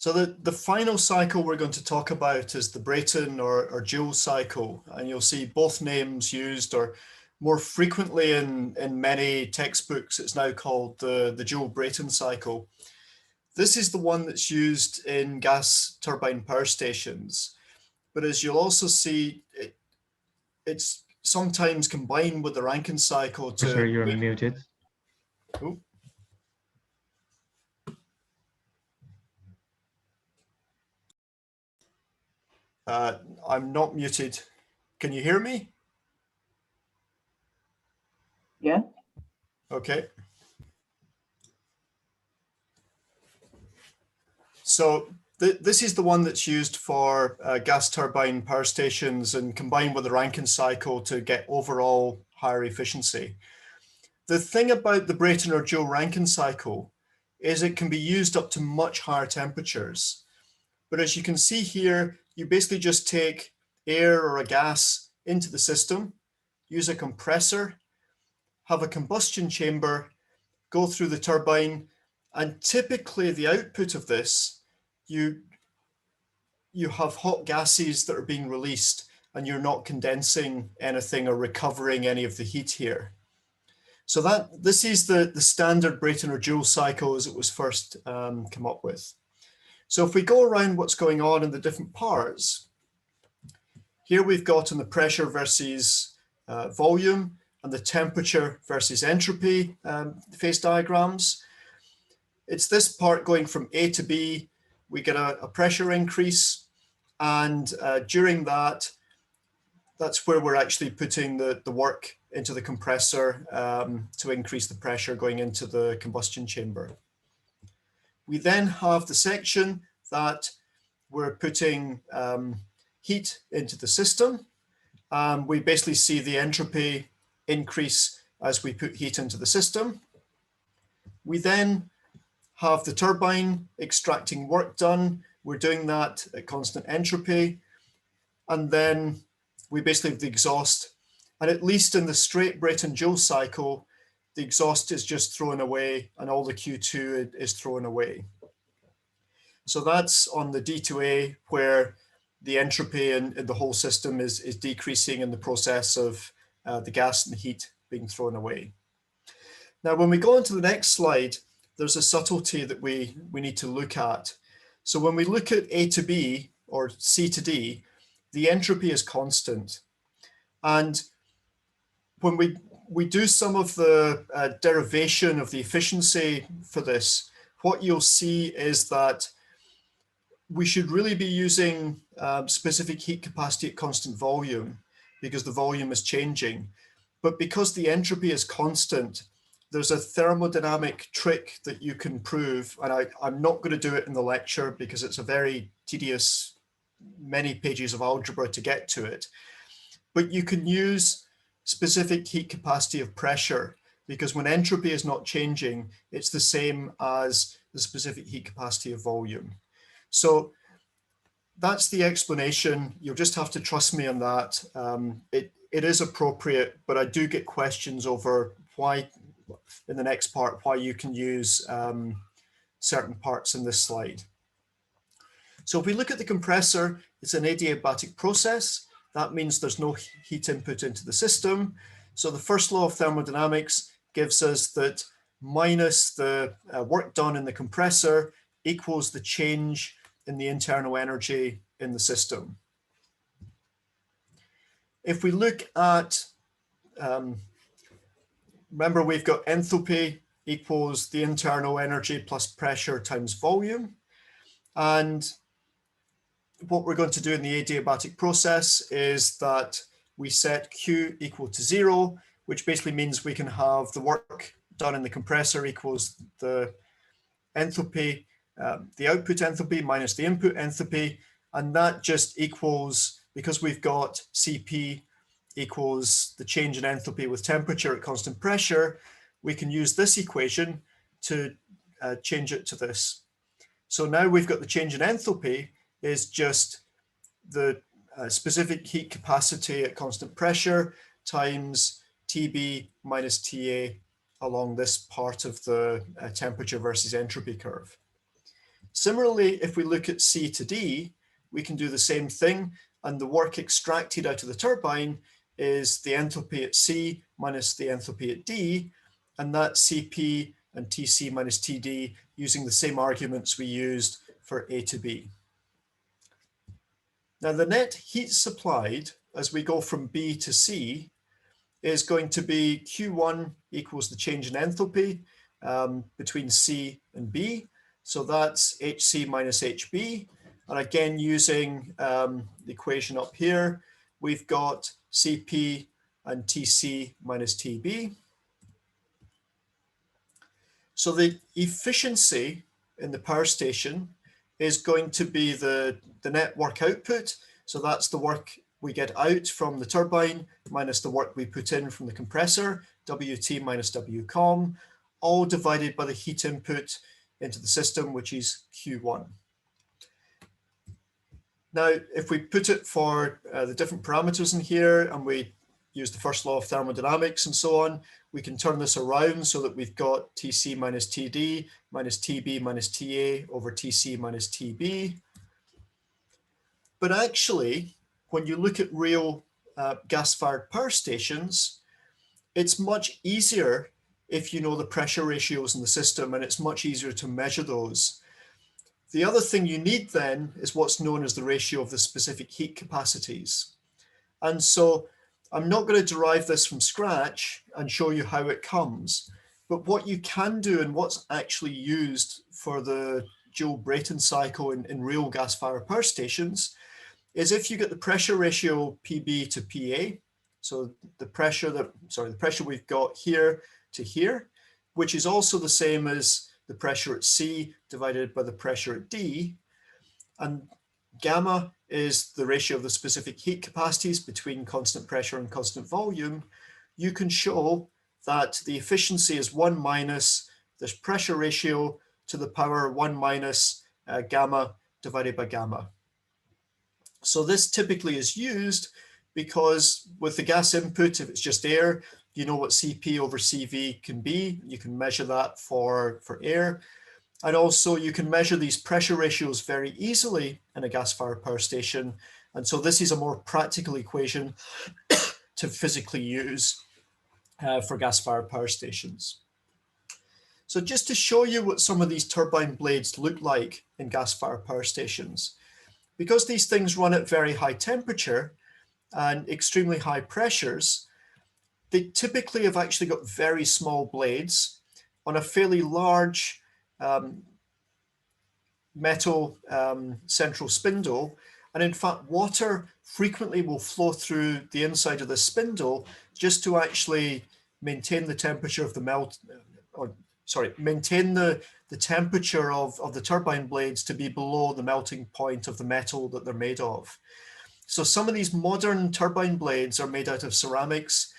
So the final cycle we're going to talk about is the Brayton or Joule cycle, and you'll see both names used, or more frequently in many textbooks, it's now called the Joule-Brayton cycle. This is the one that's used in gas turbine power stations, but as you'll also see, it's sometimes combined with the Rankine cycle to... Sir, you're muted. Oh. I'm not muted. Can you hear me? Yeah. Okay. So this is the one that's used for gas turbine power stations and combined with the Rankine cycle to get overall higher efficiency. The thing about the Brayton or Joule-Rankine cycle is it can be used up to much higher temperatures. But as you can see here, you basically just take air or a gas into the system, use a compressor, have a combustion chamber, go through the turbine, and typically the output of this, you have hot gases that are being released and you're not condensing anything or recovering any of the heat here. So this is the standard Brayton or Joule cycle as it was first come up with. So if we go around what's going on in the different parts, here we've got in the pressure versus volume and the temperature versus entropy phase diagrams. It's this part going from A to B, we get a pressure increase, and during that, that's where we're actually putting the work into the compressor to increase the pressure going into the combustion chamber. We then have the section that we're putting heat into the system. We basically see the entropy increase as we put heat into the system. We then have the turbine extracting work done. We're doing that at constant entropy. And then we basically have the exhaust. And at least in the straight Brayton-Joule cycle, the exhaust is just thrown away and all the Q2 is thrown away. So that's on the D2A where the entropy in the whole system is decreasing in the process of the gas and the heat being thrown away. Now, when we go on to the next slide, there's a subtlety that we need to look at. So when we look at A to B or C to D, the entropy is constant. And when we do some of the derivation of the efficiency for this, what you'll see is that we should really be using specific heat capacity at constant volume because the volume is changing. But because the entropy is constant, there's a thermodynamic trick that you can prove, and I'm not going to do it in the lecture because it's a very tedious, many pages of algebra to get to it. But you can use specific heat capacity of pressure because when entropy is not changing, it's the same as the specific heat capacity of volume. So that's the explanation. You'll just have to trust me on that. It is appropriate, but I do get questions over why, in the next part, why you can use certain parts in this slide. So if we look at the compressor, it's an adiabatic process. That means there's no heat input into the system. So the first law of thermodynamics gives us that minus the work done in the compressor equals the change in the internal energy in the system. If we look at, remember we've got enthalpy equals the internal energy plus pressure times volume. And what we're going to do in the adiabatic process is that we set Q equal to 0, which basically means we can have the work done in the compressor equals the enthalpy, the output enthalpy minus the input enthalpy, and that just equals, because we've got Cp equals the change in enthalpy with temperature at constant pressure, we can use this equation to change it to this. So now we've got the change in enthalpy is just the specific heat capacity at constant pressure times Tb minus Ta along this part of the temperature versus entropy curve. Similarly, if we look at C to D, we can do the same thing, and the work extracted out of the turbine is the enthalpy at C minus the enthalpy at D, and that's Cp and Tc minus Td using the same arguments we used for A to B. Now the net heat supplied as we go from B to C is going to be Q1 equals the change in enthalpy between C and B. So that's Hc minus Hb. And again, using the equation up here, we've got Cp and Tc minus Tb. So the efficiency in the power station is going to be the net work output. So that's the work we get out from the turbine minus the work we put in from the compressor, Wt minus Wcom, all divided by the heat input into the system, which is Q1. Now, if we put it for the different parameters in here and we use the first law of thermodynamics and so on, we can turn this around so that we've got Tc minus Td minus Tb minus Ta over Tc minus Tb. But actually, when you look at real gas-fired power stations, it's much easier if you know the pressure ratios in the system, and it's much easier to measure those. The other thing you need then is what's known as the ratio of the specific heat capacities. And so I'm not going to derive this from scratch and show you how it comes, but what you can do and what's actually used for the Joule-Brayton cycle in real gas-fired power stations is if you get the pressure ratio PB to PA, so the pressure we've got here to here, which is also the same as the pressure at C divided by the pressure at D, and gamma is the ratio of the specific heat capacities between constant pressure and constant volume, you can show that the efficiency is 1 minus this pressure ratio to the power 1 minus gamma divided by gamma. So this typically is used because with the gas input, if it's just air, you know what Cp over Cv can be. You can measure that for air. And also you can measure these pressure ratios very easily in a gas-fired power station. And so this is a more practical equation to physically use for gas-fired power stations. So just to show you what some of these turbine blades look like in gas-fired power stations, because these things run at very high temperature and extremely high pressures, they typically have actually got very small blades on a fairly large metal central spindle. And in fact, water frequently will flow through the inside of the spindle just to actually maintain the temperature of the maintain the temperature of the turbine blades to be below the melting point of the metal that they're made of. So some of these modern turbine blades are made out of ceramics.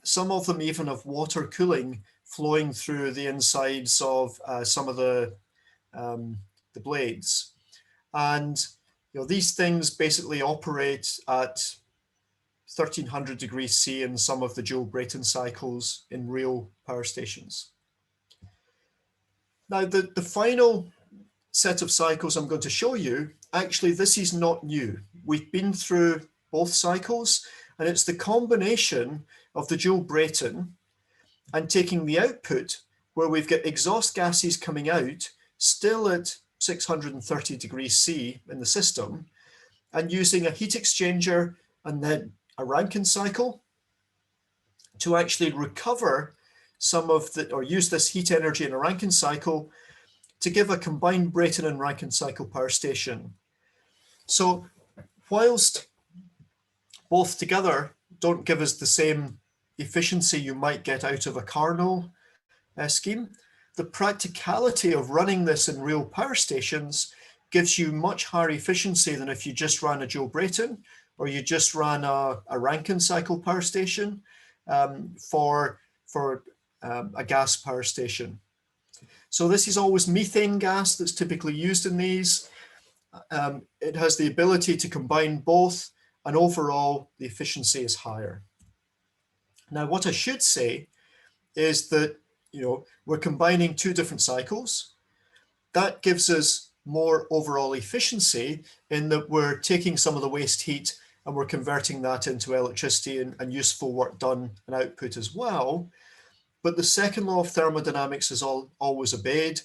Some of them even have water cooling flowing through the insides of some of the blades. And these things basically operate at 1300 degrees C in some of the Joule-Brayton cycles in real power stations. Now, the final set of cycles I'm going to show you, actually, this is not new. We've been through both cycles, and it's the combination of the Joule-Brayton and taking the output where we've got exhaust gases coming out still at 630 degrees C in the system, and using a heat exchanger and then a Rankine cycle to actually recover some of the, or use this heat energy in a Rankine cycle to give a combined Brayton and Rankine cycle power station. So whilst both together don't give us the same efficiency you might get out of a Carnot scheme, the practicality of running this in real power stations gives you much higher efficiency than if you just ran a Joule-Brayton or you just ran a Rankine cycle power station for a gas power station. So this is always methane gas that's typically used in these. It has the ability to combine both, and overall the efficiency is higher. Now, what I should say is that we're combining two different cycles. That gives us more overall efficiency in that we're taking some of the waste heat and we're converting that into electricity and useful work done and output as well. But the second law of thermodynamics is always obeyed,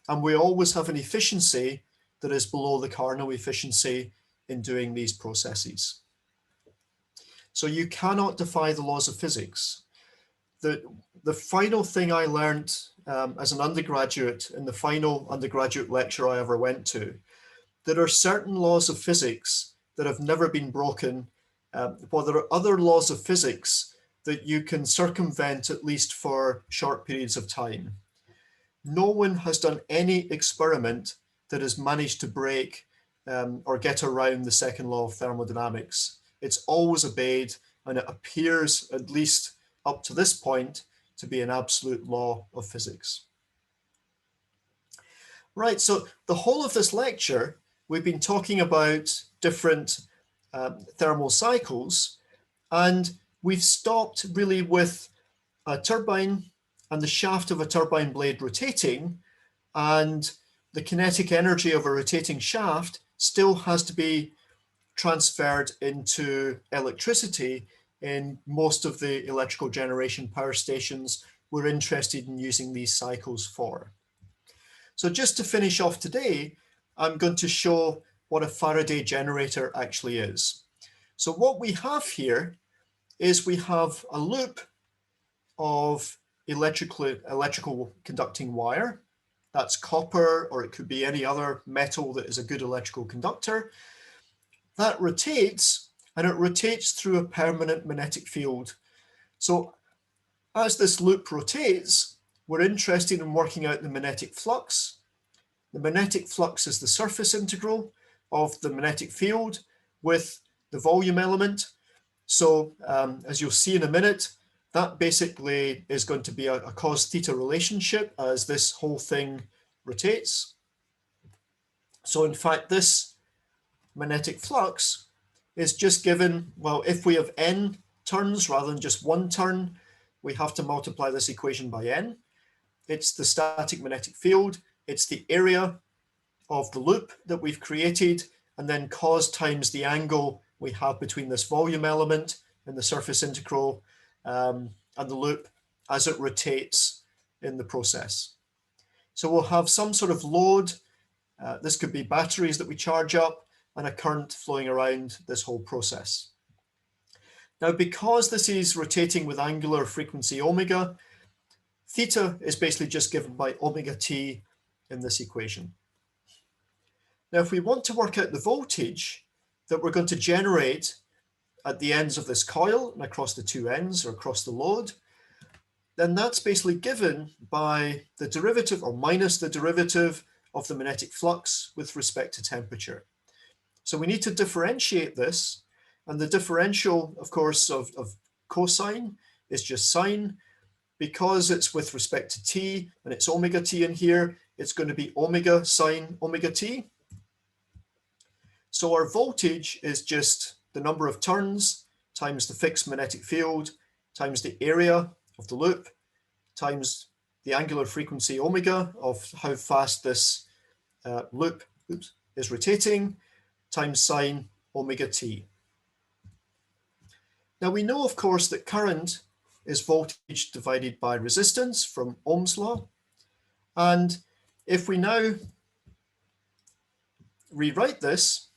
and we always have an efficiency that is below the Carnot efficiency in doing these processes. So you cannot defy the laws of physics. The final thing I learned as an undergraduate in the final undergraduate lecture I ever went to, there are certain laws of physics that have never been broken, while there are other laws of physics that you can circumvent at least for short periods of time. No one has done any experiment that has managed to break or get around the second law of thermodynamics. It's always obeyed, and it appears, at least up to this point, to be an absolute law of physics. Right, so the whole of this lecture, we've been talking about different thermal cycles, and we've stopped really with a turbine and the shaft of a turbine blade rotating, and the kinetic energy of a rotating shaft still has to be transferred into electricity in most of the electrical generation power stations we're interested in using these cycles for. So just to finish off today, I'm going to show what a Faraday generator actually is. So what we have here is we have a loop of electrical conducting wire. That's copper, or it could be any other metal that is a good electrical conductor. That rotates, and it rotates through a permanent magnetic field. So as this loop rotates, we're interested in working out the magnetic flux. The magnetic flux is the surface integral of the magnetic field with the volume element. So as you'll see in a minute, that basically is going to be a cos theta relationship as this whole thing rotates. So in fact, this magnetic flux is just given, well, if we have n turns rather than just one turn, we have to multiply this equation by n. It's the static magnetic field, it's the area of the loop that we've created, and then cos times the angle we have between this volume element and the surface integral and the loop as it rotates in the process. So we'll have some sort of load. This could be batteries that we charge up and a current flowing around this whole process. Now, because this is rotating with angular frequency omega, theta is basically just given by omega t in this equation. Now, if we want to work out the voltage that we're going to generate at the ends of this coil and across the two ends or across the load, then that's basically given by the derivative or minus the derivative of the magnetic flux with respect to temperature. So we need to differentiate this, and the differential, of course, of cosine is just sine. Because it's with respect to t and it's omega t in here, it's going to be omega sine omega t. So our voltage is just the number of turns times the fixed magnetic field times the area of the loop times the angular frequency omega of how fast this loop is rotating times sine omega t. Now we know, of course, that current is voltage divided by resistance from Ohm's law. And if we now rewrite this,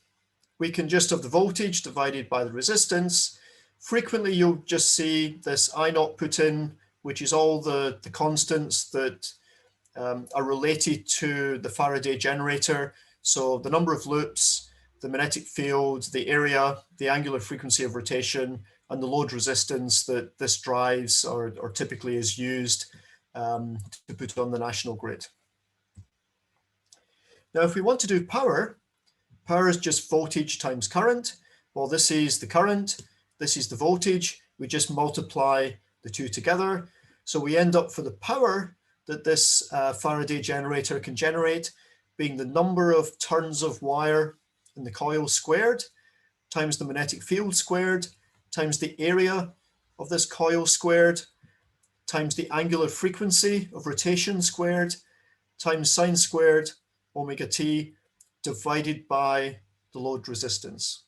we can just have the voltage divided by the resistance. Frequently, you'll just see this I naught put in, which is all the constants that are related to the Faraday generator. So the number of loops, the magnetic field, the area, the angular frequency of rotation, and the load resistance that this drives or typically is used to put on the national grid. Now, if we want to do power, power is just voltage times current. Well, this is the current, this is the voltage. We just multiply the two together. So we end up for the power that this Faraday generator can generate being the number of turns of wire in the coil squared times the magnetic field squared times the area of this coil squared times the angular frequency of rotation squared times sine squared omega t divided by the load resistance.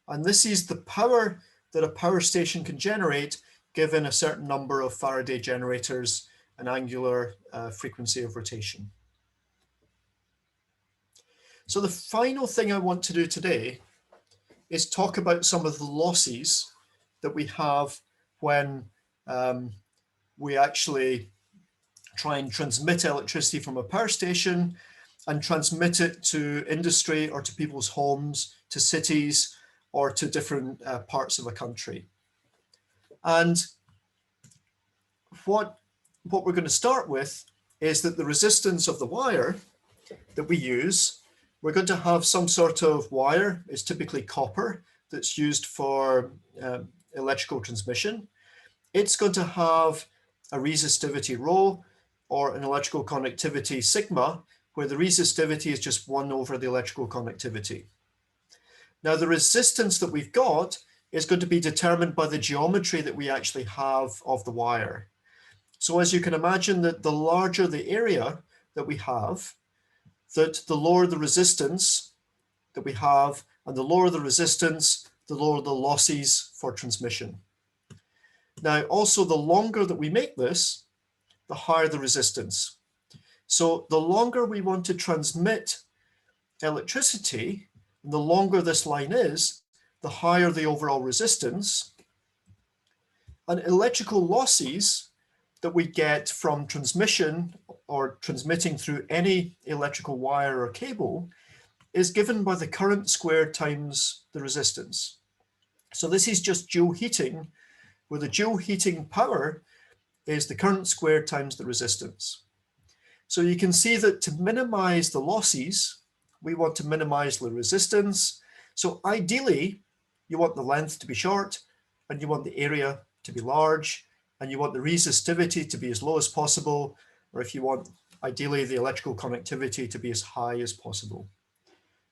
And this is the power that a power station can generate given a certain number of Faraday generators and angular frequency of rotation. So the final thing I want to do today is talk about some of the losses that we have when we actually try and transmit electricity from a power station and transmit it to industry or to people's homes, to cities, or to different parts of a country. And what we're going to start with is that the resistance of the wire that we use, we're going to have some sort of wire, it's typically copper, that's used for electrical transmission. It's going to have a resistivity rho or an electrical conductivity sigma, where the resistivity is just 1 over the electrical conductivity. Now, the resistance that we've got is going to be determined by the geometry that we actually have of the wire. So as you can imagine, that the larger the area that we have, that the lower the resistance that we have, and the lower the resistance, the lower the losses for transmission. Now, also the longer that we make this, the higher the resistance. So the longer we want to transmit electricity, and the longer this line is, the higher the overall resistance. And electrical losses that we get from transmission or transmitting through any electrical wire or cable is given by the current squared times the resistance. So this is just joule heating, where the joule heating power is the current squared times the resistance. So you can see that to minimize the losses, we want to minimize the resistance. So ideally, you want the length to be short, and you want the area to be large, and you want the resistivity to be as low as possible, or if you want, ideally, the electrical conductivity to be as high as possible.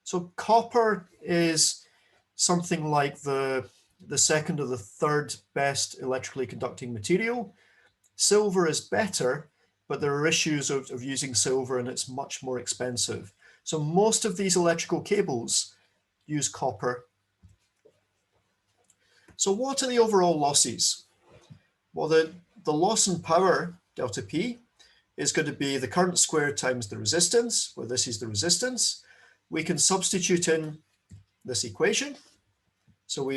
So copper is something like the second or the third best electrically conducting material. Silver is better, but there are issues of using silver, and it's much more expensive. So most of these electrical cables use copper. So what are the overall losses? Well, the loss in power, delta P, is going to be the current squared times the resistance, where this is the resistance. We can substitute in this equation. So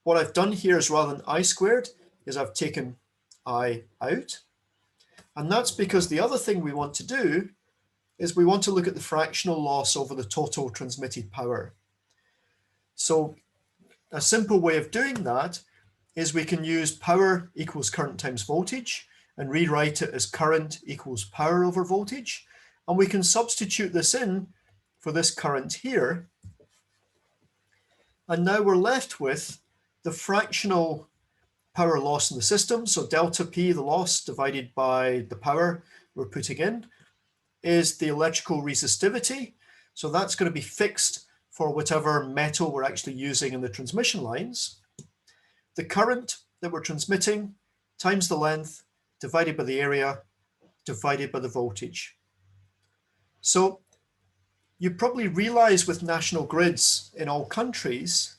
what I've done here is, rather than I squared, is I've taken I out. And that's because the other thing we want to do is we want to look at the fractional loss over the total transmitted power. So a simple way of doing that is we can use power equals current times voltage and rewrite it as current equals power over voltage. And we can substitute this in for this current here. And now we're left with the fractional power loss in the system. So delta P, the loss, divided by the power we're putting in, is the electrical resistivity. So that's going to be fixed for whatever metal we're actually using in the transmission lines. The current that we're transmitting times the length divided by the area divided by the voltage. So you probably realize with national grids in all countries,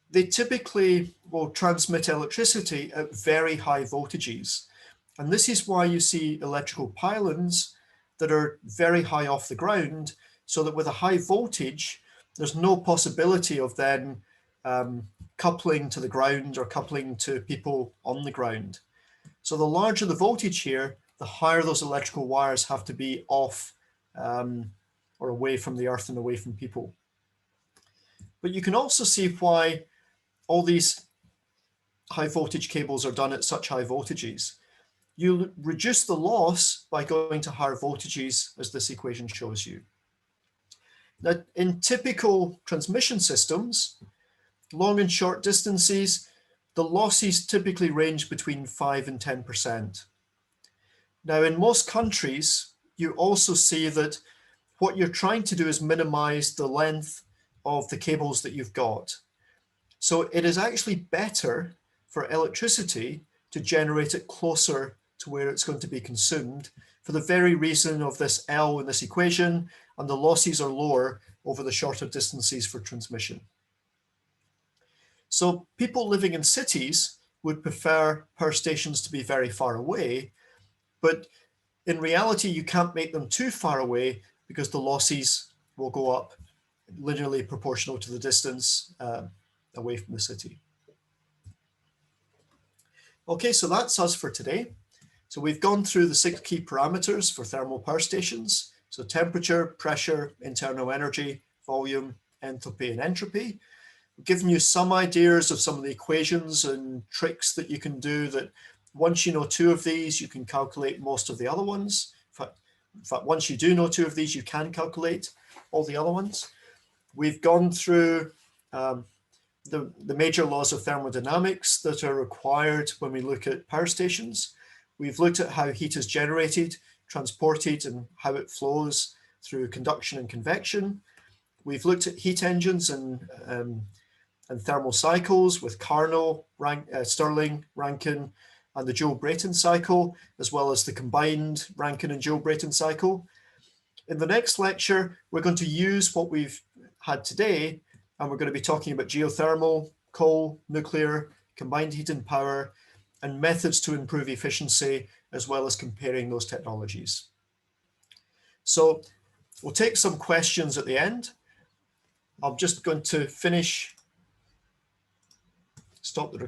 they typically will transmit electricity at very high voltages. And this is why you see electrical pylons that are very high off the ground, so that with a high voltage, there's no possibility of then coupling to the ground or coupling to people on the ground. So the larger the voltage here, the higher those electrical wires have to be off or away from the earth and away from people. But you can also see why all these high voltage cables are done at such high voltages. You reduce the loss by going to higher voltages, as this equation shows you. Now, in typical transmission systems, long and short distances, the losses typically range between 5 and 10%. Now, in most countries, you also see that what you're trying to do is minimize the length of the cables that you've got. So it is actually better for electricity to generate it closer to where it's going to be consumed, for the very reason of this L in this equation and the losses are lower over the shorter distances for transmission. So people living in cities would prefer power stations to be very far away, but in reality, you can't make them too far away because the losses will go up linearly proportional to the distance away from the city. Okay, so that's us for today. So we've gone through the 6 key parameters for thermal power stations. So temperature, pressure, internal energy, volume, enthalpy, and entropy. We've given you some ideas of some of the equations and tricks that you can do that once you know 2 of these, you can calculate most of the other ones. In fact, once you do know 2 of these, you can calculate all the other ones. We've gone through the major laws of thermodynamics that are required when we look at power stations. We've looked at how heat is generated, transported, and how it flows through conduction and convection. We've looked at heat engines and thermal cycles with Carnot, Stirling, Rankine, and the Joule-Brayton cycle, as well as the combined Rankine and Joule-Brayton cycle. In the next lecture, we're going to use what we've had today, and we're going to be talking about geothermal, coal, nuclear, combined heat and power, and methods to improve efficiency, as well as comparing those technologies. So we'll take some questions at the end. I'm just going to stop the recording.